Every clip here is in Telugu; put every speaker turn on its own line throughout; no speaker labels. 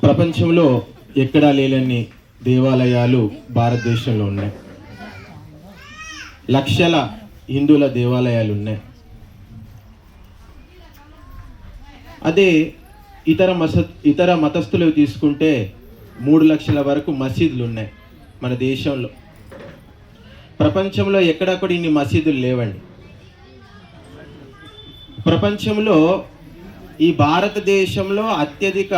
ప్రపంచంలో ఎక్కడా లేని దేవాలయాలు భారతదేశంలో ఉన్నాయి. లక్షల హిందువుల దేవాలయాలు ఉన్నాయి. అదే ఇతర మతస్థులు తీసుకుంటే 3 లక్షల వరకు మసీదులు ఉన్నాయి మన దేశంలో. ప్రపంచంలో ఎక్కడా కూడా ఇన్ని మసీదులు లేవండి. ప్రపంచంలో ఈ భారతదేశంలో అత్యధిక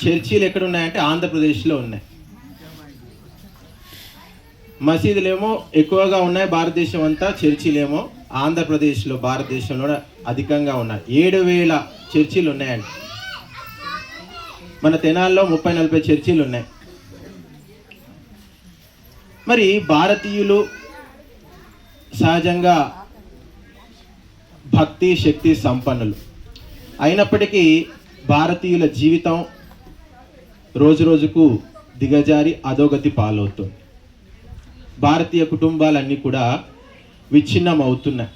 చర్చిలు ఎక్కడున్నాయంటే ఆంధ్రప్రదేశ్లో ఉన్నాయి. మసీదులేమో ఎక్కువగా ఉన్నాయి భారతదేశం అంతా, చర్చిలేమో ఆంధ్రప్రదేశ్లో భారతదేశంలో అధికంగా ఉన్నాయి. 7,000 చర్చిలు ఉన్నాయండి. మన తెనాల్లో 30-40 చర్చిలు ఉన్నాయి. మరి భారతీయులు సహజంగా భక్తి శక్తి సంపన్నులు అయినప్పటికీ భారతీయుల జీవితం రోజు రోజుకు దిగజారి అధోగతి పాలవుతుంది. భారతీయ కుటుంబాలన్నీ కూడా విచ్ఛిన్నం అవుతున్నాయి.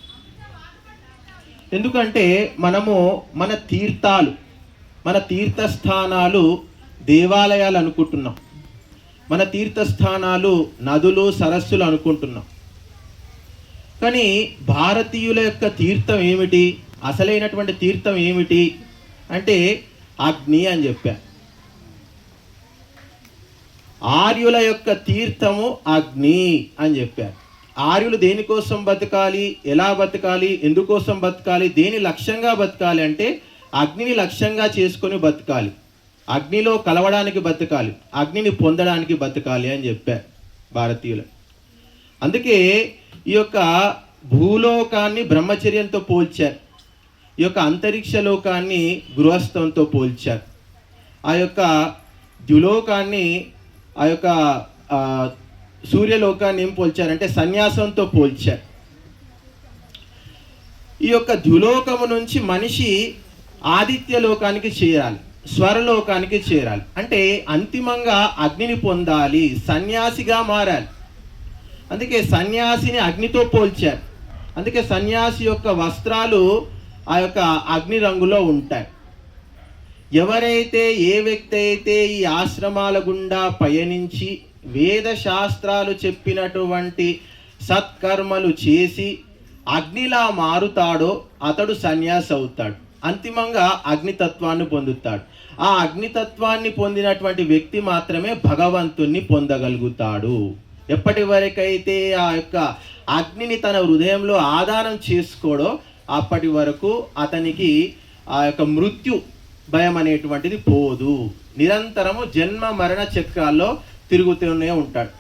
ఎందుకంటే మనము మన తీర్థస్థానాలు దేవాలయాలు అనుకుంటున్నాం. మన తీర్థస్థానాలు నదులు సరస్సులు అనుకుంటున్నాం. కానీ భారతీయుల యొక్క తీర్థం ఏమిటి, అసలైనటువంటి తీర్థం ఏమిటి అంటే అగ్ని అని చెప్పారు. ఆర్యుల యొక్క తీర్థము అగ్ని అని చెప్పారు. ఆర్యులు దేనికోసం బతకాలి, ఎలా బతకాలి, ఎందుకోసం బతకాలి, దేని లక్ష్యంగా బతకాలి అంటే అగ్నిని లక్ష్యంగా చేసుకొని బతకాలి, అగ్నిలో కలవడానికి బతకాలి, అగ్నిని పొందడానికి బతకాలి అని చెప్పారు భారతీయులు. అందుకే ఈ యొక్క భూలోకాన్ని బ్రహ్మచర్యంతో పోల్చారు, ఈ యొక్క అంతరిక్ష లోకాన్ని గృహస్థంతో పోల్చారు, ఆ యొక్క ద్యులోకాన్ని ఆ యొక్క సూర్యలోకాన్ని ఏం పోల్చారంటే సన్యాసంతో పోల్చారు. ఈ యొక్క ద్యులోకము నుంచి మనిషి ఆదిత్య లోకానికి చేరాలి, స్వరలోకానికి చేరాలి. అంటే అంతిమంగా అగ్నిని పొందాలి, సన్యాసిగా మారాలి. అందుకే సన్యాసిని అగ్నితో పోల్చారు. అందుకే సన్యాసి యొక్క వస్త్రాలు ఆ యొక్క అగ్ని రంగులో ఉంటాయి. ఎవరైతే ఏ వ్యక్తి అయితే ఈ ఆశ్రమాల గుండా పయనించి వేద శాస్త్రాలు చెప్పినటువంటి సత్కర్మలు చేసి అగ్నిలా మారుతాడో అతడు సన్యాసి అవుతాడు, అంతిమంగా అగ్నితత్వాన్ని పొందుతాడు. ఆ అగ్నితత్వాన్ని పొందినటువంటి వ్యక్తి మాత్రమే భగవంతుణ్ణి పొందగలుగుతాడు. ఎప్పటి వరకైతే ఆ యొక్క అగ్నిని తన హృదయంలో ఆధారం చేసుకోడో అప్పటి వరకు అతనికి ఆ యొక్క మృత్యు భయం అనేటువంటిది పోదు. నిరంతరము జన్మ మరణ చక్రాల్లో తిరుగుతూనే ఉంటాడు.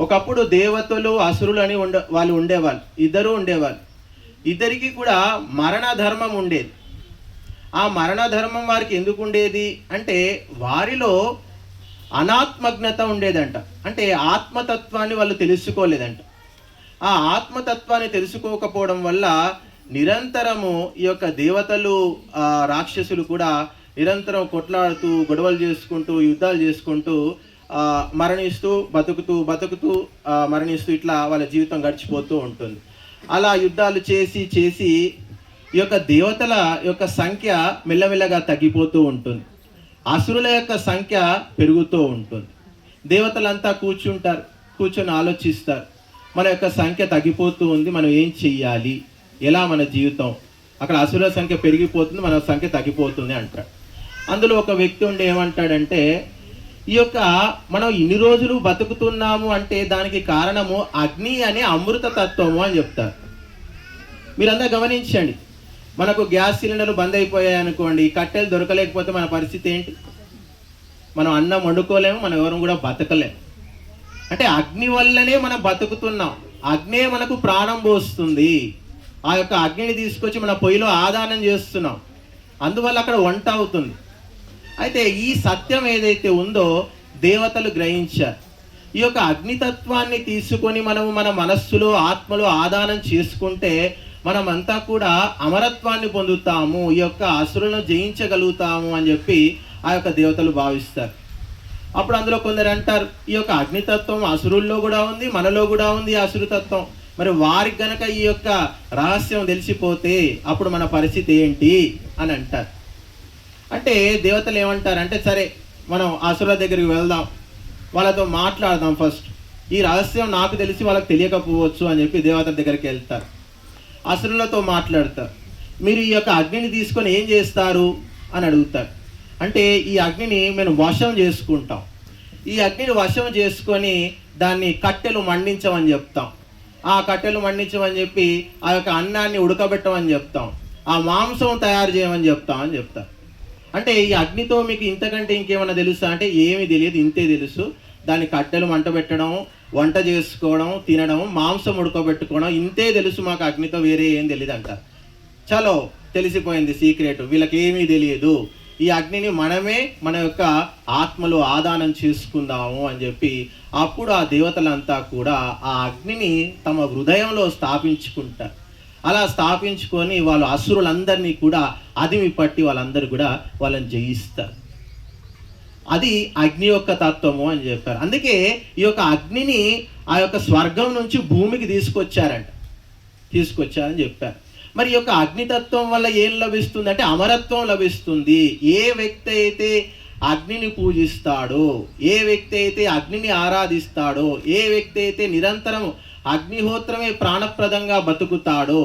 ఒకప్పుడు దేవతలు అసురులు అని వాళ్ళు ఉండేవాళ్ళు, ఇద్దరు ఉండేవాళ్ళు. ఇద్దరికి కూడా మరణ ధర్మం ఉండేది. ఆ మరణ ధర్మం వారికి ఎందుకు ఉండేది అంటే వారిలో అనాత్మజ్ఞత ఉండేదంట. అంటే ఆత్మతత్వాన్ని వాళ్ళు తెలుసుకోలేదంట. ఆ ఆత్మతత్వాన్ని తెలుసుకోకపోవడం వల్ల నిరంతరము ఈ యొక్క దేవతలు రాక్షసులు కూడా నిరంతరం కొట్లాడుతూ గొడవలు చేసుకుంటూ యుద్ధాలు చేసుకుంటూ మరణిస్తూ బతుకుతూ మరణిస్తూ ఇట్లా వాళ్ళ జీవితం గడిచిపోతూ ఉంటుంది. అలా యుద్ధాలు చేసి ఈ యొక్క దేవతల యొక్క సంఖ్య మెల్లమెల్లగా తగ్గిపోతూ ఉంటుంది. అసురుల యొక్క సంఖ్య పెరుగుతూ ఉంటుంది. దేవతలంతా కూర్చొని ఆలోచిస్తారు, మన యొక్క సంఖ్య తగ్గిపోతూ ఉంది, మనం ఏం చెయ్యాలి, ఎలా మన జీవితం, అక్కడ అసురుల సంఖ్య పెరిగిపోతుంది, మన సంఖ్య తగ్గిపోతుంది అంటాడు. అందులో ఒక వ్యక్తి ఉండి ఏమంటాడంటే ఈ యొక్క మనం ఇన్ని రోజులు బతుకుతున్నాము అంటే దానికి కారణము అగ్ని అనే అమృత తత్వము అని చెప్తారు. మీరందరూ గమనించండి, మనకు గ్యాస్ సిలిండర్లు బంద్ అయిపోయాయి అనుకోండి, కట్టెలు దొరకలేకపోతే మన పరిస్థితి ఏంటి? మనం అన్నం వండుకోలేము, మనం ఎవరు కూడా బతకలేము. అంటే అగ్ని వల్లనే మనం బతుకుతున్నాం. అగ్నే మనకు ప్రాణం పోస్తుంది. ఆ యొక్క అగ్నిని తీసుకొచ్చి మన పొయ్యిలో ఆదానం చేస్తున్నాం, అందువల్ల అక్కడ వంట అవుతుంది. అయితే ఈ సత్యం ఏదైతే ఉందో దేవతలు గ్రహించారు. ఈ యొక్క అగ్నితత్వాన్ని తీసుకొని మనము మన మనస్సులో ఆత్మలో ఆదానం చేసుకుంటే మనమంతా కూడా అమరత్వాన్ని పొందుతాము, ఈ యొక్క అసురులను జయించగలుగుతాము అని చెప్పి ఆ యొక్క దేవతలు భావిస్తారు. అప్పుడు అందులో కొందరు అంటారు, ఈ యొక్క అగ్నితత్వం అసురుల్లో కూడా ఉంది, మనలో కూడా ఉంది అసురుతత్వం. మరి వారికి గనక ఈ యొక్క రహస్యం తెలిసిపోతే అప్పుడు మన పరిస్థితి ఏంటి అని అంటారు. అంటే దేవతలు ఏమంటారంటే సరే మనం అసురుల దగ్గరికి వెళ్దాం, వాళ్ళతో మాట్లాడదాం ఫస్ట్, ఈ రహస్యం నాకు తెలిసి వాళ్ళకి తెలియకపోవచ్చు అని చెప్పి దేవతల దగ్గరికి వెళ్తారు. అసురులతో మాట్లాడతారు. మీరు ఈ యొక్క అగ్నిని తీసుకొని ఏం చేస్తారు అని అడుగుతారు. అంటే ఈ అగ్నిని మేము వశం చేసుకుంటాం, ఈ అగ్నిని వశం చేసుకొని దాన్ని కట్టెలు మండించమని చెప్తాం, ఆ కట్టెలు మండించమని చెప్పి ఆ యొక్క అన్నాన్ని ఉడకబెట్టమని చెప్తాం, ఆ మాంసం తయారు చేయమని చెప్తాం అని చెప్తారు. అంటే ఈ అగ్నితో మీకు ఇంతకంటే ఇంకేమైనా తెలుసా అంటే ఏమీ తెలియదు, ఇంతే తెలుసు. దాన్ని కట్టెలు మంట పెట్టడం, వంట చేసుకోవడం, తినడం, మాంసం ఉడకబెట్టుకోవడం, ఇంతే తెలుసు మాకు, అగ్నితో వేరే ఏం తెలియదు అంటారు. చలో తెలిసిపోయింది సీక్రెట్, వీళ్ళకి ఏమీ తెలియదు, ఈ అగ్నిని మనమే మన యొక్క ఆత్మలో ఆదానం చేసుకుందాము అని చెప్పి అప్పుడు ఆ దేవతలంతా కూడా ఆ అగ్నిని తమ హృదయంలో స్థాపించుకుంటారు. అలా స్థాపించుకొని వాళ్ళు అసురులందరినీ కూడా అదిమి పట్టి వాళ్ళందరూ కూడా వాళ్ళని జయిస్తారు. అది అగ్ని యొక్క తత్వము అని చెప్పారు. అందుకే ఈ యొక్క అగ్నిని ఆ యొక్క స్వర్గం నుంచి భూమికి తీసుకొచ్చారని చెప్పారు. మరి ఈ యొక్క అగ్నితత్వం వల్ల ఏం లభిస్తుంది అంటే అమరత్వం లభిస్తుంది. ఏ వ్యక్తి అయితే అగ్నిని పూజిస్తాడో, ఏ వ్యక్తి అయితే అగ్నిని ఆరాధిస్తాడో, ఏ వ్యక్తి అయితే నిరంతరం అగ్నిహోత్రమే ప్రాణప్రదంగా బతుకుతాడో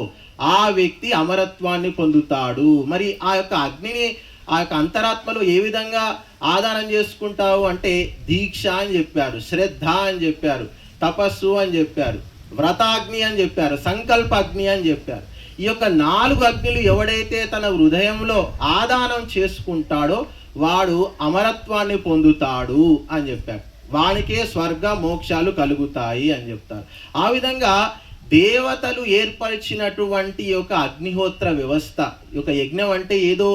ఆ వ్యక్తి అమరత్వాన్ని పొందుతాడు. మరి ఆ యొక్క అగ్నిని ఆ యొక్క అంతరాత్మలో ఏ విధంగా ఆధారం చేసుకుంటావు అంటే దీక్ష అని చెప్పారు, శ్రద్ధ అని చెప్పారు, తపస్సు అని చెప్పారు, వ్రతాగ్ని అని చెప్పారు, సంకల్ప అగ్ని అని చెప్పారు. ఈ యొక్క 4 అగ్నిలు ఎవడైతే తన హృదయంలో ఆదానం చేసుకుంటాడో వాడు అమరత్వాన్ని పొందుతాడు అని చెప్పారు. వానికే స్వర్గ మోక్షాలు కలుగుతాయి అని చెప్తారు. ఆ విధంగా దేవతలు ఏర్పరిచినటువంటి యొక్క అగ్నిహోత్ర వ్యవస్థ, యొక్క యజ్ఞం అంటే ఏదో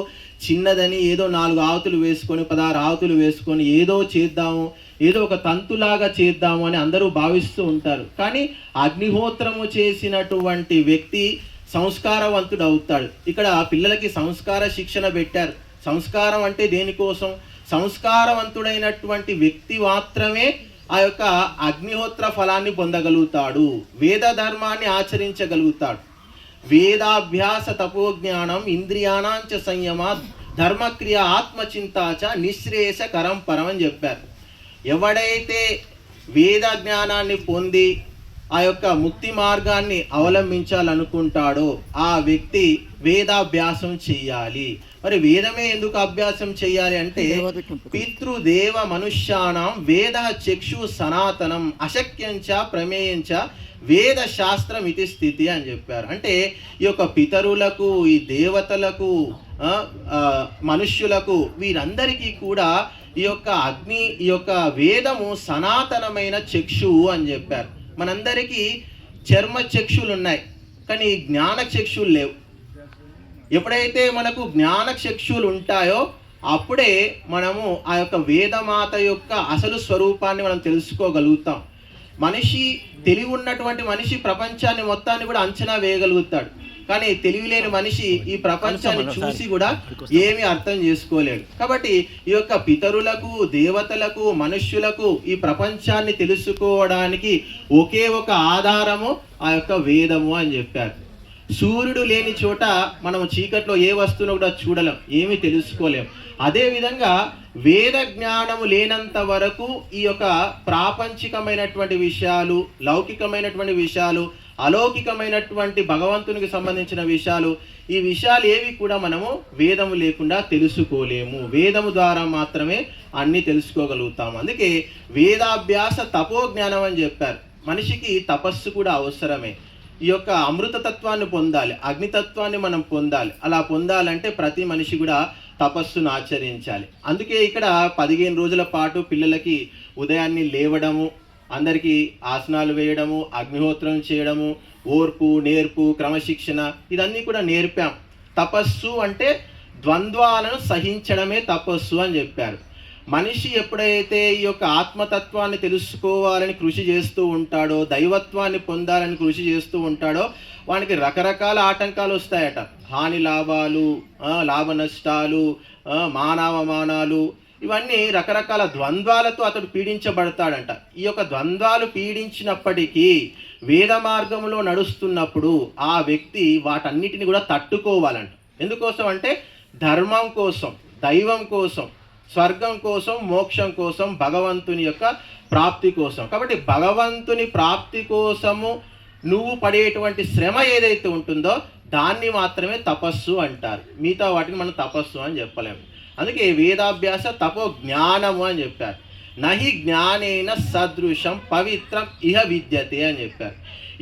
చిన్నదని, ఏదో 4 ఆవుతులు వేసుకొని 16 ఆవుతులు వేసుకొని ఏదో చేద్దాము, ఏదో ఒక తంతులాగా చేద్దాము అని అందరూ భావిస్తూ ఉంటారు. కానీ అగ్నిహోత్రము చేసినటువంటి వ్యక్తి సంస్కారవంతుడు అవుతాడు. ఇక్కడ పిల్లలకి సంస్కార శిక్షణ పెట్టారు. సంస్కారం అంటే దేనికోసం? సంస్కారవంతుడైనటువంటి వ్యక్తి మాత్రమే ఆ యొక్క అగ్నిహోత్ర ఫలాన్ని పొందగలుగుతాడు, వేద ధర్మాన్ని ఆచరించగలుగుతాడు. వేదాభ్యాస తపోజ్ఞానం ఇంద్రియాణాంచ సంయమ ధర్మక్రియ ఆత్మచింతాచ నిశ్రేషకరం పరం అని చెప్పారు. ఎవడైతే వేద జ్ఞానాన్ని పొంది ఆ యొక్క ముక్తి మార్గాన్ని అవలంబించాలనుకుంటాడో ఆ వ్యక్తి వేదాభ్యాసం చెయ్యాలి. మరి వేదమే ఎందుకు అభ్యాసం చెయ్యాలి అంటే పితృదేవ మనుష్యాణం వేద చక్షు సనాతనం అశక్యంచ ప్రమేయంచ వేద శాస్త్రం ఇది స్థితి అని చెప్పారు. అంటే ఈ యొక్క పితరులకు, ఈ దేవతలకు, మనుష్యులకు, వీరందరికీ కూడా ఈ యొక్క అగ్ని, ఈ యొక్క వేదము సనాతనమైన చక్షువు అని చెప్పారు. మనందరికీ చర్మ చక్షులు ఉన్నాయి, కానీ జ్ఞాన చక్షులు లేవు. ఎప్పుడైతే మనకు జ్ఞాన చక్షులు ఉంటాయో అప్పుడే మనము ఆ యొక్క వేదమాత యొక్క అసలు స్వరూపాన్ని మనం తెలుసుకోగలుగుతాం. మనిషి తెలివి ఉన్నటువంటి మనిషి ప్రపంచాన్ని మొత్తాన్ని కూడా అంచనా వేయగలుగుతాడు, కానీ తెలివి లేని మనిషి ఈ ప్రపంచాన్ని చూసి కూడా ఏమీ అర్థం చేసుకోలేడు. కాబట్టి ఈ యొక్క పితరులకు, దేవతలకు, మనుష్యులకు ఈ ప్రపంచాన్ని తెలుసుకోవడానికి ఒకే ఒక ఆధారము ఆ యొక్క వేదము అని చెప్పారు. సూర్యుడు లేని చోట మనం చీకట్లో ఏ వస్తువును కూడా చూడలేం, ఏమీ తెలుసుకోలేం. అదేవిధంగా వేద జ్ఞానము లేనంత వరకు ఈ యొక్క ప్రాపంచికమైనటువంటి విషయాలు, లౌకికమైనటువంటి విషయాలు, అలౌకికమైనటువంటి భగవంతునికి సంబంధించిన విషయాలు, ఈ విషయాలు ఏవి కూడా మనము వేదము లేకుండా తెలుసుకోలేము. వేదము ద్వారా మాత్రమే అన్నీ తెలుసుకోగలుగుతాము. అందుకే వేదాభ్యాస తపో జ్ఞానం అని చెప్పారు. మనిషికి తపస్సు కూడా అవసరమే. ఈ యొక్క అమృతతత్వాన్ని పొందాలి, అగ్నితత్వాన్ని మనం పొందాలి. అలా పొందాలంటే ప్రతి మనిషి కూడా తపస్సును ఆచరించాలి. అందుకే ఇక్కడ 15 రోజుల పాటు పిల్లలకి ఉదయాన్నే లేవడము, అందరికీ ఆసనాలు వేయడము, అగ్నిహోత్రం చేయడము, ఓర్పు, నేర్పు, క్రమశిక్షణ, ఇదన్నీ కూడా నేర్పాం. తపస్సు అంటే ద్వంద్వాలను సహించడమే తపస్సు అని చెప్పారు. మనిషి ఎప్పుడైతే ఈ యొక్క ఆత్మతత్వాన్ని తెలుసుకోవాలని కృషి చేస్తూ ఉంటాడో, దైవత్వాన్ని పొందాలని కృషి చేస్తూ ఉంటాడో, వానికి రకరకాల ఆటంకాలు వస్తాయట. హాని లాభాలు, లాభ నష్టాలు, మానవమానాలు, ఇవన్నీ రకరకాల ద్వంద్వాలతో అతడు పీడించబడతాడంట. ఈ యొక్క ద్వంద్వాలు పీడించినప్పటికీ వేద మార్గంలో నడుస్తున్నప్పుడు ఆ వ్యక్తి వాటన్నిటిని కూడా తట్టుకోవాలంట. ఎందుకోసం అంటే ధర్మం కోసం, దైవం కోసం, స్వర్గం కోసం, మోక్షం కోసం, భగవంతుని యొక్క ప్రాప్తి కోసం. కాబట్టి భగవంతుని ప్రాప్తి కోసము నువ్వు పడేటువంటి శ్రమ ఏదైతే ఉంటుందో దాన్ని మాత్రమే తపస్సు అంటారు. మిగతా వాటిని మనం తపస్సు అని చెప్పలేము. అందుకే వేదాభ్యాస తపో జ్ఞానము అని చెప్పారు. నహి జ్ఞానేన సదృశం పవిత్రం ఇహ విద్యతే అని చెప్పారు.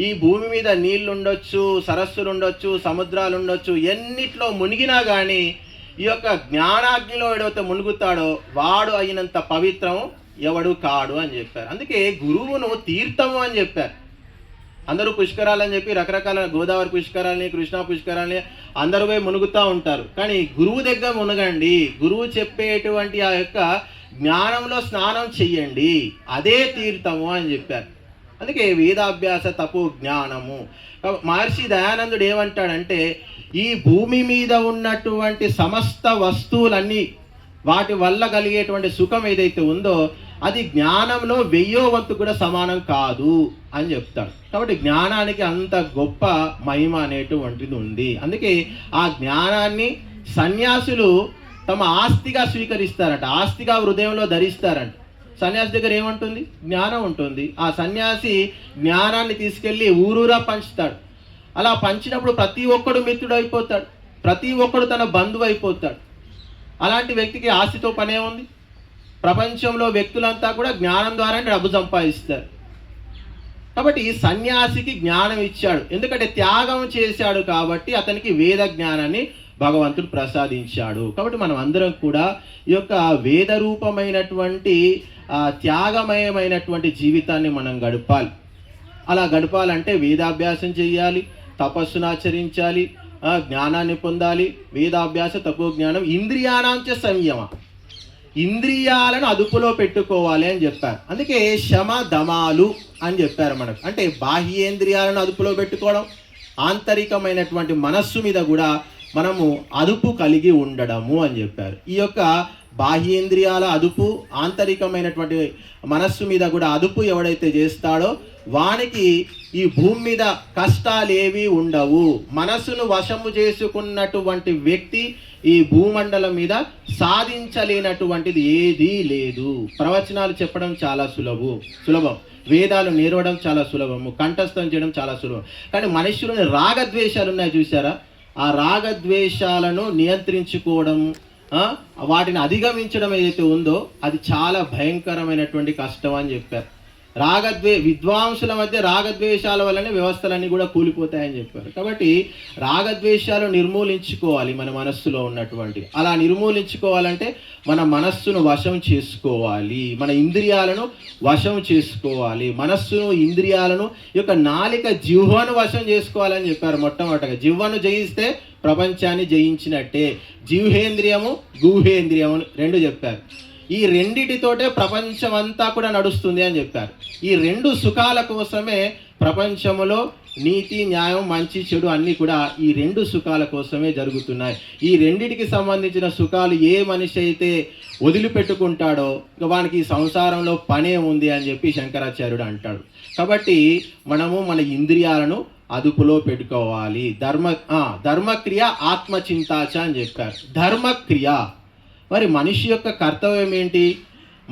ఈ భూమి మీద నీళ్ళు ఉండొచ్చు, సరస్సులు ఉండొచ్చు, సముద్రాలు ఉండొచ్చు, ఎన్నిట్లో మునిగినా కానీ ఈ యొక్క జ్ఞానాగ్నిలో ఎవడైతే మునుగుతాడో వాడు అయినంత పవిత్రం ఎవడు కాడు అని చెప్పారు. అందుకే గురువును తీర్థము అని చెప్పారు. అందరూ పుష్కరాలని చెప్పి రకరకాల గోదావరి పుష్కరాలని, కృష్ణా పుష్కరాలని అందరూ పోయి మునుగుతూ ఉంటారు. కానీ గురువు దగ్గర మునగండి, గురువు చెప్పేటువంటి ఆ యొక్క జ్ఞానంలో స్నానం చెయ్యండి, అదే తీర్థము అని చెప్పారు. అందుకే వేదాభ్యాస తపో జ్ఞానము. మహర్షి దయానందుడు ఏమంటాడంటే, ఈ భూమి మీద ఉన్నటువంటి సమస్త వస్తువులన్నీ వాటి వల్ల కలిగేటువంటి సుఖం ఏదైతే ఉందో అది జ్ఞానంలో 1000వ వంతు కూడా సమానం కాదు అని చెప్తాడు. కాబట్టి జ్ఞానానికి అంత గొప్ప మహిమ అనేటువంటిది ఉంది. అందుకే ఆ జ్ఞానాన్ని సన్యాసులు తమ ఆస్తిగా స్వీకరిస్తారంట, ఆస్తిగా హృదయంలో ధరిస్తారంట. సన్యాసి దగ్గర ఏముంటుంది? జ్ఞానం ఉంటుంది. ఆ సన్యాసి జ్ఞానాన్ని తీసుకెళ్ళి ఊరూరా పంచుతాడు. అలా పంచినప్పుడు ప్రతి ఒక్కడు మిత్రుడు అయిపోతాడు, ప్రతి ఒక్కడు తన బంధువు అయిపోతాడు. అలాంటి వ్యక్తికి ఆస్తితో పనే ఉంది? ప్రపంచంలో వ్యక్తులంతా కూడా జ్ఞానం ద్వారానే డబ్బు సంపాదిస్తారు. కాబట్టి సన్యాసికి జ్ఞానం ఇచ్చాడు, ఎందుకంటే త్యాగం చేశాడు కాబట్టి అతనికి వేద జ్ఞానాన్ని భగవంతుడు ప్రసాదించాడు. కాబట్టి మనం అందరం కూడా ఈ యొక్క వేద రూపమైనటువంటి త్యాగమయమైనటువంటి జీవితాన్ని మనం గడపాలి. అలా గడపాలంటే వేదాభ్యాసం చేయాలి, తపస్సును ఆచరించాలి, జ్ఞానాన్ని పొందాలి. వేదాభ్యాస తపో జ్ఞానం ఇంద్రియానాంచ సంయమ, ఇంద్రియాలను అదుపులో పెట్టుకోవాలి అని చెప్పారు. అందుకే శమ దమాలు అని చెప్పారు మనకు. అంటే బాహ్యేంద్రియాలను అదుపులో పెట్టుకోవడం, ఆంతరికమైనటువంటి మనస్సు మీద కూడా మనము అదుపు కలిగి ఉండడము అని చెప్పారు. ఈ యొక్క బాహ్యేంద్రియాల అదుపు, ఆంతరికమైనటువంటి మనస్సు మీద కూడా అదుపు ఎవడైతే చేస్తాడో వానికి ఈ భూమి మీద కష్టాలేవి ఉండవు. మనస్సును వశము చేసుకున్నటువంటి వ్యక్తి ఈ భూమండలం మీద సాధించలేనటువంటిది ఏదీ లేదు. ప్రవచనాలు చెప్పడం చాలా సులభం, వేదాలు నేర్వడం చాలా సులభము, కంఠస్థం చేయడం చాలా సులభం. కానీ మనుషులని రాగద్వేషాలు ఉన్నాయి చూసారా, ఆ రాగద్వేషాలను నియంత్రించుకోవడం, వాటిని అధిగమించడం ఏదైతే ఉందో అది చాలా భయంకరమైనటువంటి కష్టం అని చెప్పారు. విద్వాంసుల మధ్య రాగద్వేషాల వల్లనే వ్యవస్థలన్నీ కూడా కూలిపోతాయని చెప్పారు. కాబట్టి రాగద్వేషాలు నిర్మూలించుకోవాలి మన మనస్సులో ఉన్నటువంటి. అలా నిర్మూలించుకోవాలంటే మన మనస్సును వశం చేసుకోవాలి, మన ఇంద్రియాలను వశం చేసుకోవాలి. మనస్సును, ఇంద్రియాలను, ఈ యొక్క నాలిక, జిహ్వను వశం చేసుకోవాలని చెప్పారు. మొట్టమొదటిగా జిహ్వను జయిస్తే ప్రపంచాన్ని జయించినట్టే. జిహ్వేంద్రియము, గూహేంద్రియము రెండు చెప్పారు. ఈ రెండిటితోటే ప్రపంచం అంతా కూడా నడుస్తుంది అని చెప్పారు. ఈ రెండు సుఖాల కోసమే ప్రపంచంలో నీతి, న్యాయం, మంచి, చెడు అన్నీ కూడా ఈ రెండు సుఖాల కోసమే జరుగుతున్నాయి. ఈ రెండిటికి సంబంధించిన సుఖాలు ఏ మనిషి అయితే వదిలిపెట్టుకుంటాడో ఇక వానికి ఈ సంసారంలో పనే ఉంది అని చెప్పి శంకరాచార్యుడు అంటాడు. కాబట్టి మనము మన ఇంద్రియాలను అదుపులో పెట్టుకోవాలి. ధర్మక్రియ ఆత్మచింతాచ అని చెప్పారు. ధర్మక్రియ మరి మనిషి యొక్క కర్తవ్యం ఏంటి?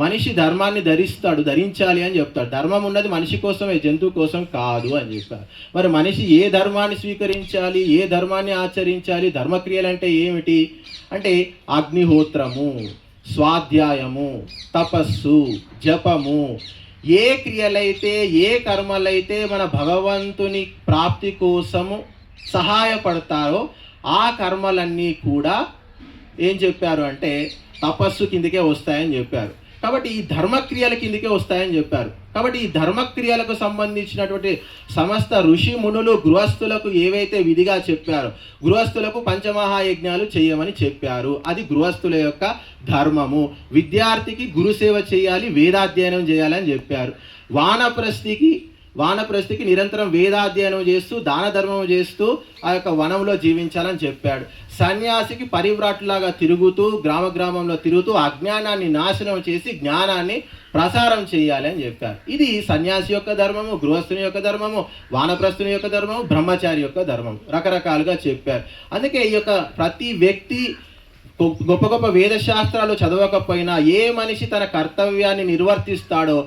మనిషి ధర్మాన్ని ధరించాలి అని చెప్తాడు. ధర్మం ఉన్నది మనిషి కోసమే, జంతువు కోసం కాదు అని చెప్పారు. మరి మనిషి ఏ ధర్మాన్ని స్వీకరించాలి, ఏ ధర్మాన్ని ఆచరించాలి? ధర్మక్రియలు అంటే ఏమిటి అంటే అగ్నిహోత్రము, స్వాధ్యాయము, తపస్సు, జపము. ఏ క్రియలైతే, ఏ కర్మలైతే మన భగవంతుని ప్రాప్తి కోసము సహాయపడతారో ఆ కర్మలన్నీ కూడా ఏం చెప్పారు అంటే తపస్సు కిందకే వస్తాయని చెప్పారు. కాబట్టి ఈ ధర్మక్రియల కిందకే వస్తాయని చెప్పారు. కాబట్టి ఈ ధర్మక్రియలకు సంబంధించినటువంటి సమస్త ఋషి మునులు గృహస్థులకు ఏవైతే విధిగా చెప్పారో, గృహస్థులకు పంచమహాయజ్ఞాలు చేయమని చెప్పారు. అది గృహస్థుల యొక్క ధర్మము. విద్యార్థికి గురుసేవ చేయాలి, వేదాధ్యయనం చేయాలని చెప్పారు. వానప్రస్థికి నిరంతరం వేదాధ్యయనం చేస్తూ దాన ధర్మం చేస్తూ ఆ యొక్క వనంలో జీవించాలని చెప్పాడు. సన్యాసికి పరివ్రాట్లాగా తిరుగుతూ గ్రామంలో తిరుగుతూ అజ్ఞానాన్ని నాశనం చేసి జ్ఞానాన్ని ప్రసారం చేయాలి అని చెప్పారు. ఇది సన్యాసి యొక్క ధర్మము, గృహస్థుని యొక్క ధర్మము, వానప్రస్థుని యొక్క ధర్మము, బ్రహ్మచారి యొక్క ధర్మం, రకరకాలుగా చెప్పారు. అందుకే ఈ యొక్క ప్రతి వ్యక్తి గొప్ప గొప్ప వేదశాస్త్రాలు చదవకపోయినా ఏ మనిషి తన కర్తవ్యాన్ని నిర్వర్తిస్తాడో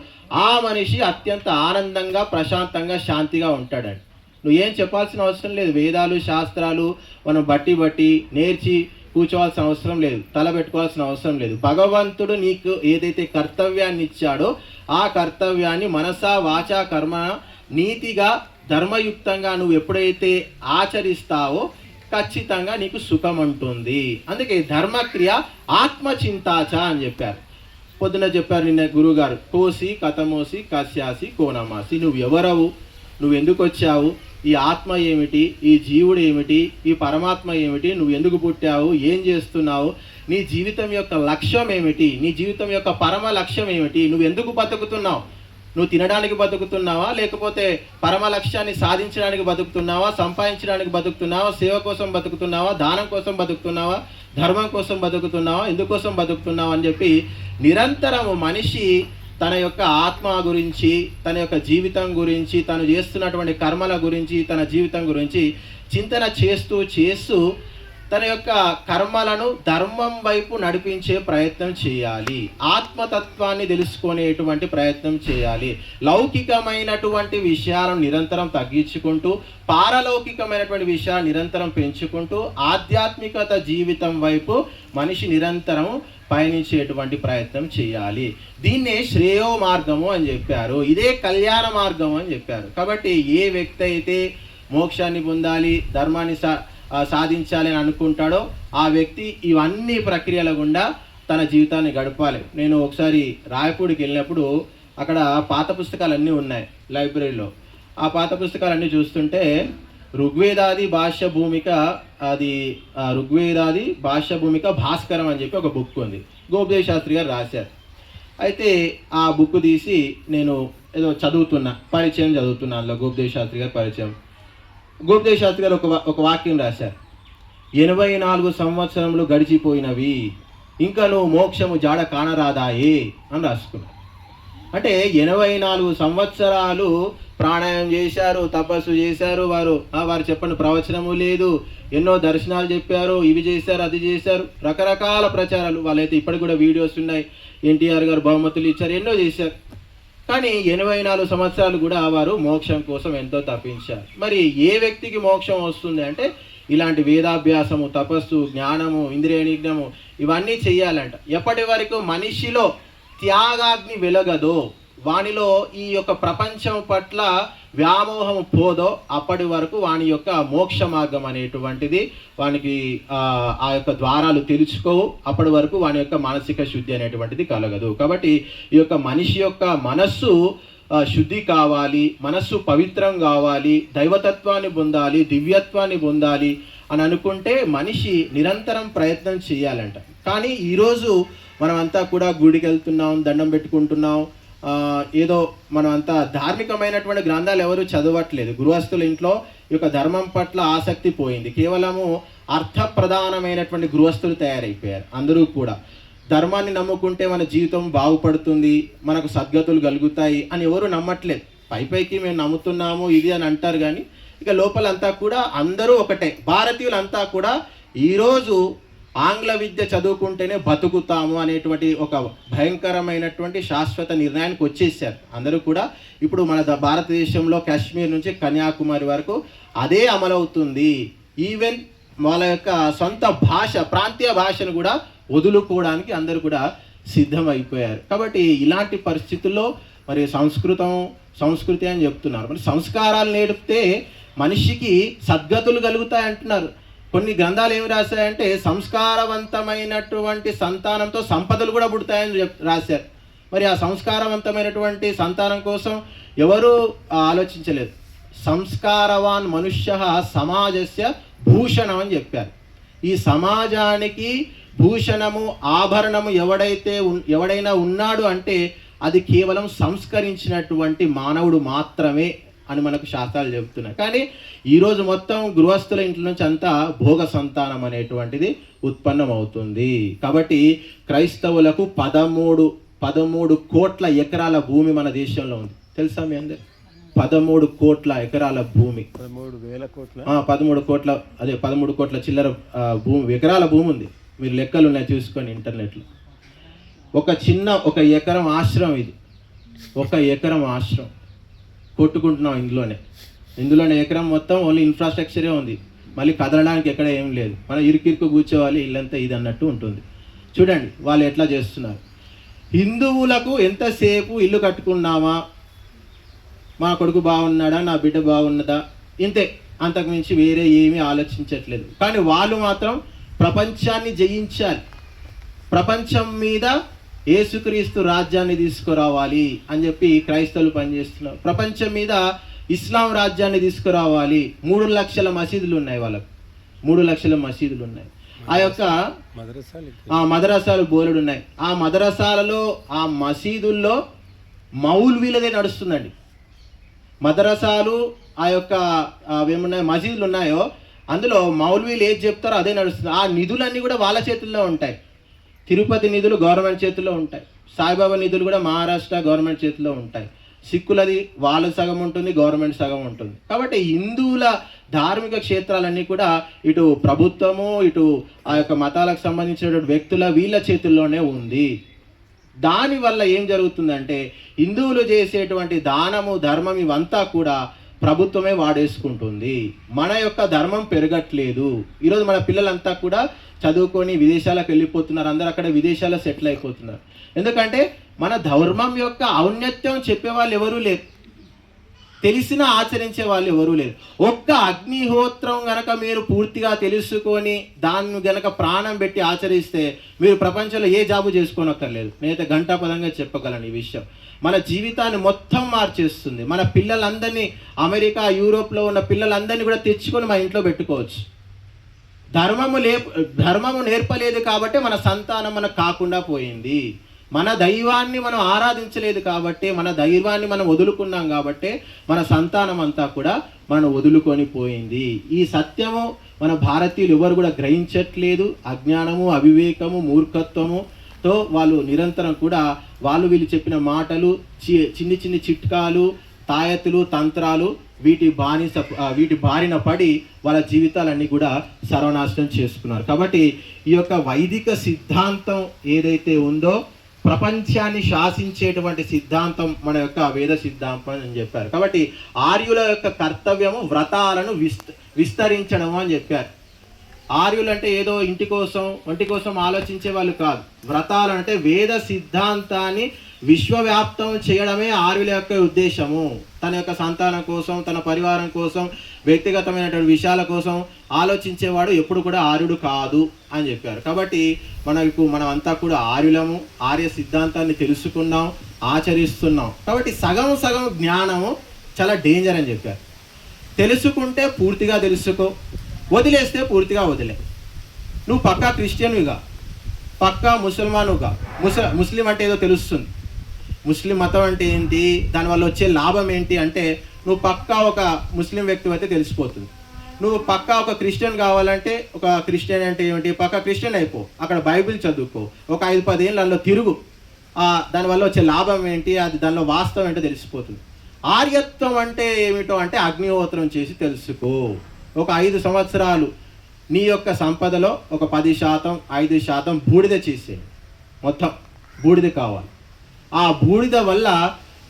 ఆ మనిషి అత్యంత ఆనందంగా, ప్రశాంతంగా, శాంతిగా ఉంటాడండి. నువ్వు ఏం చెప్పాల్సిన అవసరం లేదు. వేదాలు, శాస్త్రాలు మనం బట్టి నేర్చి కూర్చోవాల్సిన అవసరం లేదు, తల పెట్టుకోవాల్సిన అవసరం లేదు. భగవంతుడు నీకు ఏదైతే కర్తవ్యాన్ని ఇచ్చాడో ఆ కర్తవ్యాన్ని మనసా, వాచా, కర్మ నీతిగా, ధర్మయుక్తంగా నువ్వు ఎప్పుడైతే ఆచరిస్తావో ఖచ్చితంగా నీకు సుఖం ఉంటుంది. అందుకే ధర్మక్రియ ఆత్మచింతాచ అని చెప్పారు. పొద్దున చెప్పారు నిన్న గురువుగారు, కోసి కథమోసి కశ్యాసి కోనమాసి. నువ్వు ఎవరవు, నువ్వు ఎందుకు వచ్చావు, ఈ ఆత్మ ఏమిటి, ఈ జీవుడు ఏమిటి, ఈ పరమాత్మ ఏమిటి, నువ్వు ఎందుకు పుట్టావు, ఏం చేస్తున్నావు, నీ జీవితం యొక్క లక్ష్యం ఏమిటి, నీ జీవితం యొక్క పరమ లక్ష్యం ఏమిటి, నువ్వు ఎందుకు బతుకుతున్నావు, నువ్వు తినడానికి బతుకుతున్నావా, లేకపోతే పరమ లక్ష్యాన్ని సాధించడానికి బతుకుతున్నావా, సంపాదించడానికి బతుకుతున్నావా, సేవ కోసం బతుకుతున్నావా, దానం కోసం బతుకుతున్నావా, ధర్మం కోసం బతుకుతున్నావా, ఎందుకోసం బతుకుతున్నావా అని చెప్పి నిరంతరము మనిషి తన యొక్క ఆత్మ గురించి, తన యొక్క జీవితం గురించి, తను చేస్తున్నటువంటి కర్మల గురించి, తన జీవితం గురించి చింతన చేస్తూ తన యొక్క కర్మలను ధర్మం వైపు నడిపించే ప్రయత్నం చేయాలి. ఆత్మతత్వాన్ని తెలుసుకునేటువంటి ప్రయత్నం చేయాలి. లౌకికమైనటువంటి విషయాలను నిరంతరం తగ్గించుకుంటూ, పారలౌకికమైనటువంటి విషయాలు నిరంతరం పెంచుకుంటూ, ఆధ్యాత్మికత జీవితం వైపు మనిషి నిరంతరం పయనించేటువంటి ప్రయత్నం చేయాలి. దీన్నే శ్రేయో మార్గము అని చెప్పారు. ఇదే కళ్యాణ మార్గము అని చెప్పారు. కాబట్టి ఏ వ్యక్తి అయితే మోక్షాన్ని పొందాలి, ధర్మాన్ని సాధించాలి అని అనుకుంటాడో ఆ వ్యక్తి ఇవన్నీ ప్రక్రియల గుండా తన జీవితాన్ని గడపాలి. నేను ఒకసారి రాయపూడికి వెళ్ళినప్పుడు అక్కడ పాత పుస్తకాలన్నీ ఉన్నాయి లైబ్రరీలో. ఆ పాత పుస్తకాలన్నీ చూస్తుంటే ఋగ్వేదాది భాష్య భూమిక, అది ఋగ్వేదాది భాష్య భూమిక భాస్కరం అని చెప్పి ఒక బుక్ ఉంది, గోపదేవ శాస్త్రి గారు రాశారు. అయితే ఆ బుక్ తీసి నేను ఏదో పరిచయం చదువుతున్నా. అందులో గోపదేవ శాస్త్రి గారి పరిచయం. గోపదేవ శాస్త్రి గారు ఒక వాక్యం రాశారు, 84 సంవత్సరములు గడిచిపోయినవి, ఇంకా నువ్వు మోక్షము జాడ కానరాదాయే అని రాసుకున్నాడు. అంటే 84 సంవత్సరాలు ప్రాణాయామం చేశారు, తపస్సు చేశారు, వారు చెప్పని ప్రవచనము లేదు, ఎన్నో దర్శనాలు చెప్పారు, ఇవి చేశారు, అది చేశారు, రకరకాల ప్రచారాలు. వాళ్ళైతే ఇప్పటికి కూడా వీడియోస్ ఉన్నాయి, ఎన్టీఆర్ గారు బహుమతులు ఇచ్చారు, ఎన్నో చేశారు. కానీ 84 సంవత్సరాలు కూడా వారు మోక్షం కోసం ఎంతో తప్పించారు. మరి ఏ వ్యక్తికి మోక్షం వస్తుంది అంటే ఇలాంటి వేదాభ్యాసము, తపస్సు, జ్ఞానము, ఇంద్రియ నిగ్రహము ఇవన్నీ చెయ్యాలంట. ఎప్పటి వరకు మనిషిలో త్యాగాగ్ని వెలగదో, వానిలో ఈ యొక్క ప్రపంచం పట్ల వ్యామోహం పోదో అప్పటి వరకు వాని యొక్క మోక్ష మార్గం అనేటువంటిది వానికి ఆ యొక్క ద్వారాలు తెలుసుకోవు. అప్పటి వరకు వాని యొక్క మానసిక శుద్ధి అనేటువంటిది కలగదు. కాబట్టి ఈ యొక్క మనిషి యొక్క మనస్సు శుద్ధి కావాలి, మనస్సు పవిత్రం కావాలి, దైవతత్వాన్ని పొందాలి, దివ్యత్వాన్ని పొందాలి అని అనుకుంటే మనిషి నిరంతరం ప్రయత్నం చేయాలంట. కానీ ఈరోజు మనమంతా కూడా గుడికి వెళ్తున్నాం, దండం పెట్టుకుంటున్నాం, ఏదో మనం అంతా ధార్మికమైనటువంటి గ్రంథాలు ఎవరు చదవట్లేదు. గృహస్థుల ఇంట్లో ఈ యొక్క ధర్మం పట్ల ఆసక్తి పోయింది. కేవలము అర్థప్రధానమైనటువంటి గృహస్థులు తయారైపోయారు. అందరూ కూడా ధర్మాన్ని నమ్ముకుంటే మన జీవితం బాగుపడుతుంది, మనకు సద్గతులు కలుగుతాయి అని ఎవరు నమ్మట్లేదు. పైకి మేము నమ్ముతున్నాము ఇది అని అంటారు, కానీ ఇక లోపలంతా కూడా అందరూ ఒకటే. భారతీయులంతా కూడా ఈరోజు ఆంగ్ల విద్య చదువుకుంటేనే బతుకుతాము అనేటువంటి ఒక భయంకరమైనటువంటి శాశ్వత నిర్ణయానికి వచ్చేసారు అందరూ కూడా. ఇప్పుడు మన భారతదేశంలో కాశ్మీర్ నుంచి కన్యాకుమారి వరకు అదే అమలవుతుంది. ఈవెన్ వాళ్ళ యొక్క సొంత భాష, ప్రాంతీయ భాషను కూడా వదులుకోవడానికి అందరూ కూడా సిద్ధమైపోయారు. కాబట్టి ఇలాంటి పరిస్థితుల్లో మరి సంస్కృతి అని చెప్తున్నారు. మరి సంస్కారాలు నేర్పితే మనిషికి సద్గతులు కలుగుతాయి అంటున్నారు. కొన్ని గ్రంథాలు ఏమి రాశాయంటే సంస్కారవంతమైనటువంటి సంతానంతో సంపదలు కూడా పుడతాయని రాశారు. మరి ఆ సంస్కారవంతమైనటువంటి సంతానం కోసం ఎవరు ఆలోచించలేదు. సంస్కారవాన్ మనుష్య సమాజస్య భూషణం అని చెప్పారు. ఈ సమాజానికి భూషణము, ఆభరణము ఎవడైనా ఉన్నాడు అంటే అది కేవలం సంస్కరించినటువంటి మానవుడు మాత్రమే అని మనకు శాస్త్రాలు చెబుతున్నాయి. కానీ ఈరోజు మొత్తం గృహస్థుల ఇంట్లో నుంచి అంతా భోగ సంతానం అనేటువంటిది ఉత్పన్నం అవుతుంది. కాబట్టి క్రైస్తవులకు 13 కోట్ల ఎకరాల భూమి మన దేశంలో ఉంది. తెలుసా మీ అందరు? 13 కోట్ల ఎకరాల భూమి, 13 కోట్ల చిల్లర భూమి, ఎకరాల భూమి ఉంది. మీరు లెక్కలు ఉన్నాయి చూసుకోండి ఇంటర్నెట్లో. ఒక ఎకరం ఆశ్రమం, ఇది 1 ఎకరం ఆశ్రమం కొట్టుకుంటున్నాం ఇందులోనే ఎకరం మొత్తం ఓన్లీ ఇన్ఫ్రాస్ట్రక్చరే ఉంది. మళ్ళీ కదలడానికి ఎక్కడ ఏం లేదు. మనం ఇరుకిరుకు కూర్చోవాలి, ఇల్లంతా ఇది అన్నట్టు ఉంటుంది. చూడండి వాళ్ళు ఎట్లా చేస్తున్నారు. హిందువులకు ఎంతసేపు ఇల్లు కట్టుకున్నామా, మా కొడుకు బాగున్నాడా, నా బిడ్డ బాగున్నదా, ఇంతే, అంతకుమించి వేరే ఏమీ ఆలోచించట్లేదు. కానీ వాళ్ళు మాత్రం ప్రపంచాన్ని జయించాలి, ప్రపంచం మీద యేసుక్రీస్తు రాజ్యాన్ని తీసుకురావాలి అని చెప్పి క్రైస్తవులు పనిచేస్తున్నారు. ప్రపంచం మీద ఇస్లాం రాజ్యాన్ని తీసుకురావాలి. 3 లక్షల మసీదులు ఉన్నాయి వాళ్ళకు, 3 లక్షల మసీదులు ఉన్నాయి. ఆ యొక్క మదరసాలు బోలెడు ఉన్నాయి. ఆ మదరసాలలో, ఆ మసీదుల్లో మౌల్వీలదే నడుస్తుందండి. మదరసాలు ఆ యొక్క ఏమున్నాయి మసీదులు ఉన్నాయో అందులో మౌల్వీలు ఏది చెప్తారో అదే నడుస్తుంది. ఆ నిధులన్నీ కూడా వాళ్ళ చేతుల్లో ఉంటాయి. తిరుపతి నిధులు గవర్నమెంట్ చేతుల్లో ఉంటాయి. సాయిబాబా నిధులు కూడా మహారాష్ట్ర గవర్నమెంట్ చేతిలో ఉంటాయి. సిక్కులది వాళ్ళ సగం ఉంటుంది, గవర్నమెంట్ సగం ఉంటుంది. కాబట్టి హిందువుల ధార్మిక క్షేత్రాలన్నీ కూడా ఇటు ప్రభుత్వము, ఇటు ఆ యొక్క మతాలకు సంబంధించినటువంటి వ్యక్తుల వీళ్ళ చేతుల్లోనే ఉంది. దానివల్ల ఏం జరుగుతుందంటే హిందువులు చేసేటువంటి దానము, ధర్మం ఇవంతా కూడా ప్రభుత్వమే వాడేసుకుంటుంది. మన యొక్క ధర్మం పెరగట్లేదు. ఈరోజు మన పిల్లలంతా కూడా చదువుకొని విదేశాలకు వెళ్ళిపోతున్నారు. అందరూ అక్కడ విదేశాల్లో సెటిల్ అయిపోతున్నారు. ఎందుకంటే మన ధర్మం యొక్క ఔన్నత్యం చెప్పేవాళ్ళు ఎవరూ లేరు, తెలిసిన ఆచరించే వాళ్ళు ఎవరూ లేరు. ఒక్క అగ్నిహోత్రం గనక మీరు పూర్తిగా తెలుసుకొని దాన్ని గనక ప్రాణం పెట్టి ఆచరిస్తే మీరు ప్రపంచంలో ఏ జాబు చేసుకోనక్కర్లేదు. నేనైతే ఘంటాపదంగా చెప్పగలను ఈ విషయం. మన జీవితాన్ని మొత్తం మార్చేస్తుంది. మన పిల్లలందరినీ, అమెరికా, యూరోప్లో ఉన్న పిల్లలందరినీ కూడా తెచ్చుకొని మన ఇంట్లో పెట్టుకోవచ్చు. ధర్మము నేర్పలేదు కాబట్టి మన సంతానం మనకు కాకుండా పోయింది. మన దైవాన్ని మనం ఆరాధించలేదు కాబట్టి, మన దైవాన్ని మనం వదులుకున్నాం కాబట్టి మన సంతానం అంతా కూడా మనం వదులుకొని పోయింది. ఈ సత్యము మన భారతీయులు ఎవరు కూడా గ్రహించట్లేదు. అజ్ఞానము, అవివేకము, మూర్ఖత్వముతో వాళ్ళు నిరంతరం కూడా వీళ్ళు చెప్పిన మాటలు, చిన్ని చిన్ని చిట్కాలు, తాయతులు, తంత్రాలు, వీటి బారిన పడి వాళ్ళ జీవితాలన్నీ కూడా సర్వనాశనం చేసుకున్నారు. కాబట్టి ఈ యొక్క వైదిక సిద్ధాంతం ఏదైతే ఉందో, ప్రపంచాన్ని శాసించేటువంటి సిద్ధాంతం మన యొక్క వేద సిద్ధాంతం అని చెప్పారు. కాబట్టి ఆర్యుల యొక్క కర్తవ్యము వ్రతాలను విస్తరించడం అని చెప్పారు. ఆర్యులు అంటే ఏదో ఒంటి కోసం ఆలోచించే వాళ్ళు కాదు. వ్రతాలు అంటే వేద సిద్ధాంతాన్ని విశ్వవ్యాప్తం చేయడమే ఆర్యుల యొక్క ఉద్దేశము. తన యొక్క సంతానం కోసం, తన పరివారం కోసం, వ్యక్తిగతమైనటువంటి విషయాల కోసం ఆలోచించేవాడు ఎప్పుడు కూడా ఆర్యుడు కాదు అని చెప్పారు. కాబట్టి మనం అంతా కూడా ఆర్యులము, ఆర్య సిద్ధాంతాన్ని తెలుసుకున్నాం, ఆచరిస్తున్నాం. కాబట్టి సగం జ్ఞానము చాలా డేంజర్ అని చెప్పారు. తెలుసుకుంటే పూర్తిగా తెలుసుకో, వదిలేస్తే పూర్తిగా వదిలే. నువ్వు పక్కా క్రిస్టియన్గా, పక్కా ముసల్మానుగా, ముస్లిం అంటే ఏదో తెలుస్తుంది. ముస్లిం మతం అంటే ఏంటి, దానివల్ల వచ్చే లాభం ఏంటి అంటే నువ్వు పక్కా ఒక ముస్లిం వ్యక్తి అయితే తెలిసిపోతుంది. నువ్వు పక్కా ఒక క్రిస్టియన్ కావాలంటే, ఒక క్రిస్టియన్ అంటే ఏమిటి, పక్కా క్రిస్టియన్ అయిపో, అక్కడ బైబిల్ చదువుకో, ఒక 5-10 ఏళ్ళు అందులో తిరుగు, దానివల్ల వచ్చే లాభం ఏంటి, అది దానిలో వాస్తవం ఏంటో తెలిసిపోతుంది. ఆర్యత్వం అంటే ఏమిటో అంటే అగ్నిహోత్రం చేసి తెలుసుకో. ఒక 5 సంవత్సరాలు నీ యొక్క సంపదలో ఒక 10%, 5% బూడిద చేసే, మొత్తం బూడిద కావాలి. ఆ బూడిద వల్ల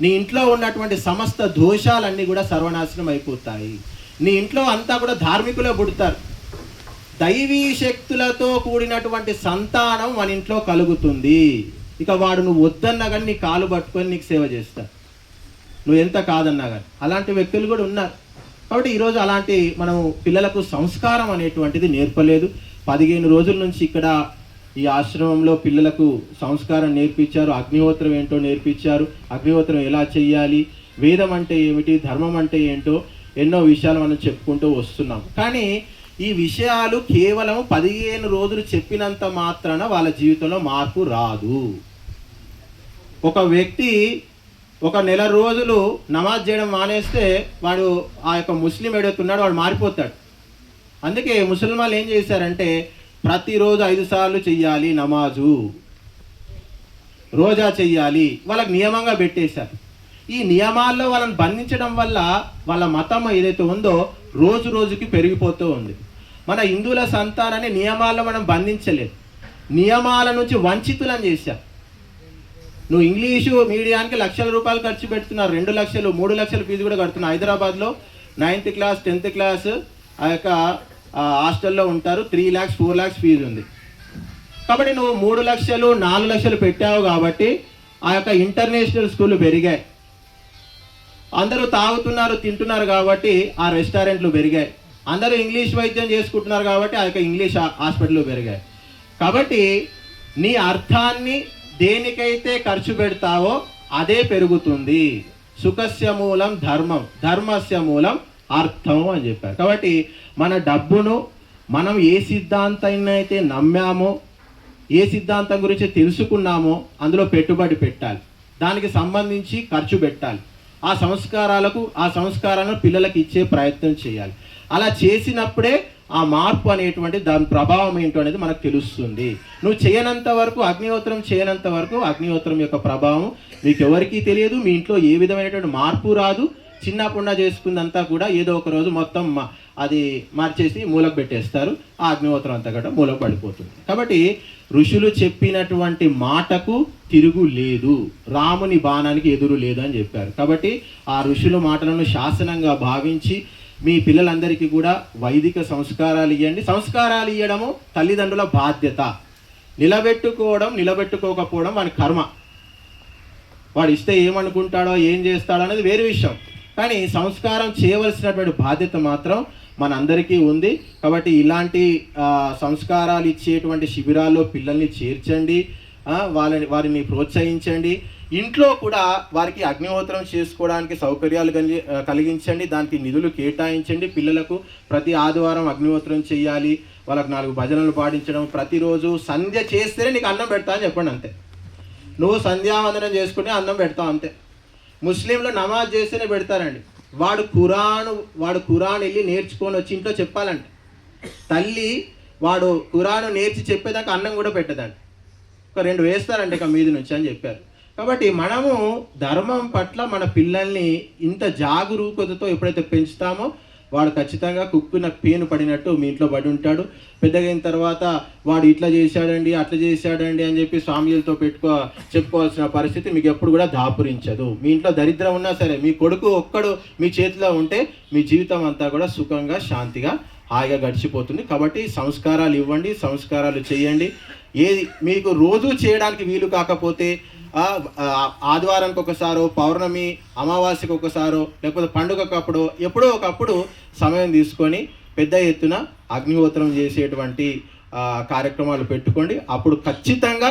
నీ ఇంట్లో ఉన్నటువంటి సమస్త దోషాలన్నీ కూడా సర్వనాశనం అయిపోతాయి. నీ ఇంట్లో అంతా కూడా ధార్మికులే పుడతారు. దైవీ శక్తులతో కూడినటువంటి సంతానం మన ఇంట్లో కలుగుతుంది. ఇక వాడు నువ్వు వద్దన్నా కానీ నీ కాలు పట్టుకొని నీకు సేవ చేస్తాడు, నువ్వు ఎంత కాదన్నా కానీ. అలాంటి వ్యక్తులు కూడా ఉన్నారు. కాబట్టి ఈరోజు అలాంటి మనం పిల్లలకు సంస్కారం అనేటువంటిది నేర్పలేదు. 15 రోజుల నుంచి ఇక్కడ ఈ ఆశ్రమంలో పిల్లలకు సంస్కారం నేర్పించారు. అగ్నిహోత్రం ఏంటో నేర్పించారు. అగ్నిహోత్రం ఎలా చెయ్యాలి, వేదం అంటే ఏమిటి, ధర్మం అంటే ఏంటో ఎన్నో విషయాలు మనం చెప్పుకుంటూ వస్తున్నాం. కానీ ఈ విషయాలు కేవలం 15 రోజులు చెప్పినంత మాత్రాన వాళ్ళ జీవితంలో మార్పు రాదు. ఒక వ్యక్తి ఒక నెల రోజులు నమాజ్ చేయడం మానేస్తే వాడు ఆ యొక్క ముస్లిం ఏడవుతున్నాడు, వాడు మారిపోతాడు. అందుకే ముసల్మాన్లు ఏం చేశారంటే ప్రతిరోజు 5 సార్లు చెయ్యాలి నమాజు, రోజా చెయ్యాలి, వాళ్ళకి నియమంగా పెట్టేశారు. ఈ నియమాల్లో వాళ్ళని బంధించడం వల్ల వాళ్ళ మతం ఏదైతే ఉందో రోజు రోజుకి పెరిగిపోతూ ఉంది. మన హిందువుల సంతానాన్ని నియమాల్లో మనం బంధించలేదు. నియమాల నుంచి వంచితులను చేశారు. నువ్వు ఇంగ్లీషు మీడియానికి లక్షల రూపాయలు ఖర్చు పెడుతున్నారు, 2 లక్షలు 3 లక్షల ఫీజు కూడా కడుతున్నారు. హైదరాబాద్లో 9th క్లాస్ 10th క్లాస్ ఆ యొక్క హాస్టల్లో ఉంటారు, 3 lakhs 4 lakhs ఫీజు ఉంది. కాబట్టి నువ్వు 3 లక్షలు 4 లక్షలు పెట్టావు కాబట్టి ఆ యొక్క ఇంటర్నేషనల్ స్కూళ్ళు పెరిగాయి. అందరూ తాగుతున్నారు తింటున్నారు కాబట్టి ఆ రెస్టారెంట్లు పెరిగాయి. అందరూ ఇంగ్లీష్ వైద్యం చేసుకుంటున్నారు కాబట్టి ఆ యొక్క ఇంగ్లీష్ హాస్పిటల్ పెరిగాయి. కాబట్టి నీ అర్థాన్ని దేనికైతే ఖర్చు పెడతావో అదే పెరుగుతుంది. సుఖస్య మూలం ధర్మం, ధర్మస్య మూలం అర్థం అని చెప్పారు. కాబట్టి మన డబ్బును మనం ఏ సిద్ధాంతాన్ని అయితే నమ్మామో, ఏ సిద్ధాంతం గురించి తెలుసుకున్నామో అందులో పెట్టుబడి పెట్టాలి, దానికి సంబంధించి ఖర్చు పెట్టాలి. ఆ సంస్కారాలను పిల్లలకు ఇచ్చే ప్రయత్నం చేయాలి. అలా చేసినప్పుడే ఆ మార్పు అనేటువంటి దాని ప్రభావం ఏంటో అనేది మనకు తెలుస్తుంది. నువ్వు చేయనంత వరకు, అగ్నిహోత్రం చేయనంత వరకు అగ్నిహోత్రం యొక్క ప్రభావం మీకు ఎవరికీ తెలియదు. మీ ఇంట్లో ఏ విధమైనటువంటి మార్పు రాదు. చిన్నప్పుడున్న చేసుకుందంతా కూడా ఏదో ఒక రోజు మొత్తం అది మార్చేసి మూలకు పెట్టేస్తారు. ఆ అగ్నిహోత్రం అంతా కూడా మూలకు పడిపోతుంది. కాబట్టి ఋషులు చెప్పినటువంటి మాటకు తిరుగు లేదు, రాముని బాణానికి ఎదురు లేదు అని చెప్పారు. కాబట్టి ఆ ఋషుల మాటలను శాసనంగా భావించి మీ పిల్లలందరికీ కూడా వైదిక సంస్కారాలు ఇవ్వండి. సంస్కారాలు ఇవ్వడము తల్లిదండ్రుల బాధ్యత. నిలబెట్టుకోకపోవడం వాడి కర్మ. వాడు ఇస్తే ఏమనుకుంటాడో ఏం చేస్తాడో అనేది వేరే విషయం. కానీ సంస్కారం చేయవలసినటువంటి బాధ్యత మాత్రం మనందరికీ ఉంది. కాబట్టి ఇలాంటి సంస్కారాలు ఇచ్చేటువంటి శిబిరాల్లో పిల్లల్ని చేర్చండి, వారిని ప్రోత్సహించండి. ఇంట్లో కూడా వారికి అగ్నిహోత్రం చేసుకోవడానికి సౌకర్యాలు కలిగించండి, దానికి నిధులు కేటాయించండి. పిల్లలకు ప్రతి ఆదివారం అగ్నిహోత్రం చేయాలి, వాళ్ళకు 4 భజనలు పాటించడం, ప్రతిరోజు సంధ్య చేస్తేనే నీకు అన్నం పెడతా అని చెప్పండి. అంతే. నువ్వు సంధ్యావందనం చేసుకుని అన్నం పెడతావు అంతే. ముస్లింలు నమాజ్ చేస్తేనే పెడతారండి. వాడు ఖురాన్ వెళ్ళి నేర్చుకొని వచ్చి ఇంట్లో చెప్పాలంట. తల్లి వాడు ఖురాను నేర్చి చెప్పేదాకా అన్నం కూడా పెట్టదండి. ఒక 2 వేస్తారంట ఇక మీది నుంచి అని చెప్పారు. కాబట్టి మనము ధర్మం పట్ల మన పిల్లల్ని ఇంత జాగరూకతతో ఎప్పుడైతే పెంచుతామో వాడు ఖచ్చితంగా కుక్కున పేను పడినట్టు మీ ఇంట్లో పడి ఉంటాడు. పెద్దగా అయిన తర్వాత వాడు ఇట్లా చేశాడండి అట్లా చేశాడండి అని చెప్పి స్వామిలతో చెప్పుకోవాల్సిన పరిస్థితి మీకు ఎప్పుడు కూడా దాపురించదు. మీ ఇంట్లో దరిద్రం ఉన్నా సరే మీ కొడుకు ఒక్కడు మీ చేతిలో ఉంటే మీ జీవితం అంతా కూడా సుఖంగా శాంతిగా హాయిగా గడిచిపోతుంది. కాబట్టి సంస్కారాలు ఇవ్వండి, సంస్కారాలు చేయండి. ఏది మీకు రోజు చేయడానికి వీలు కాకపోతే ఆదివారానికి ఒకసారో, పౌర్ణమి అమావాస్యకు ఒకసారో, లేకపోతే పండుగకప్పుడు ఎప్పుడో ఒకప్పుడు సమయం తీసుకొని పెద్ద ఎత్తున అగ్నిహోత్రం చేసేటువంటి కార్యక్రమాలు పెట్టుకోండి. అప్పుడు ఖచ్చితంగా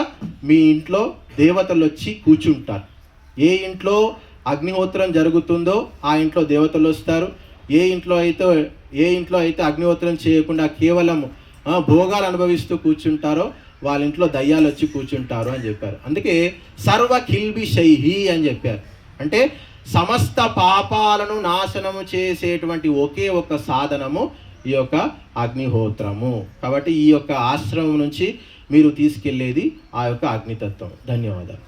మీ ఇంట్లో దేవతలు వచ్చి కూర్చుంటారు. ఏ ఇంట్లో అగ్నిహోత్రం జరుగుతుందో ఆ ఇంట్లో దేవతలు వస్తారు. ఏ ఇంట్లో అయితే అగ్నిహోత్రం చేయకుండా కేవలం భోగాలు అనుభవిస్తూ కూర్చుంటారో వాళ్ళ ఇంట్లో దయ్యాలు వచ్చి కూర్చుంటారు అని చెప్పారు. అందుకే సర్వ కిల్బిషైహి అని చెప్పారు. అంటే సమస్త పాపాలను నాశనము చేసేటువంటి ఒకే ఒక సాధనము ఈ యొక్క అగ్నిహోత్రము. కాబట్టి ఈ యొక్క ఆశ్రమం నుంచి మీరు తీసుకెళ్లేది ఆ యొక్క అగ్నితత్వం. ధన్యవాదాలు.